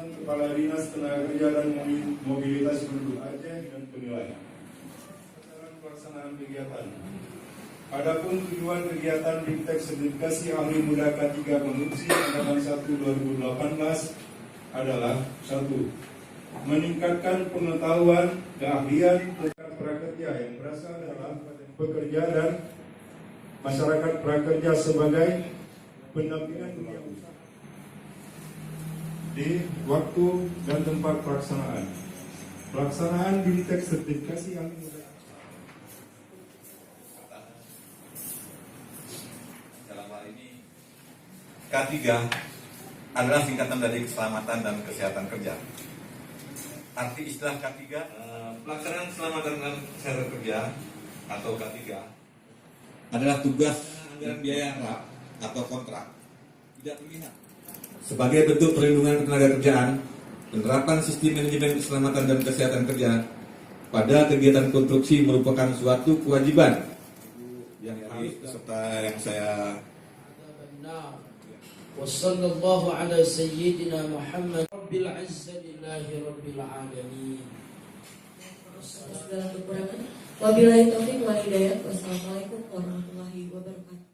Keputusan Kepala Dinas Tenaga Kerja dan Mobilitas Penduduk Aceh dan penilaian. Sasaran pelaksanaan kegiatan. Adapun tujuan kegiatan Bimtek Sertifikasi Ahli Muda K3 Konstruksi Angkatan 1 2018 adalah 1. Meningkatkan pengetahuan, keahlian rekan prakerja yang berasal dalam pekerja dan masyarakat prakerja sebagai pendampingan dunia usaha di waktu dan tempat pelaksanaan. Pelaksanaan Bimtek Sertifikasi Ahli Muda. Dalam hal ini K3 adalah singkatan dari keselamatan dan kesehatan kerja. Arti istilah K3, pelaksanaan keselamatan dan kesehatan kerja atau K3 adalah tugas anggaran biaya rap atau kontrak tidak terlihat sebagai bentuk perlindungan ketenaga kerjaan, penerapan sistem manajemen keselamatan dan kesehatan kerja pada kegiatan konstruksi merupakan suatu kewajiban yang harus serta yang saya Wassallallahu ala sayyidina Muhammad Rabbil Azza lillahi Rabbil Alamin. Wabillahi taufiq wal hidayah. Wassalamualaikum warahmatullahi wabarakatuh.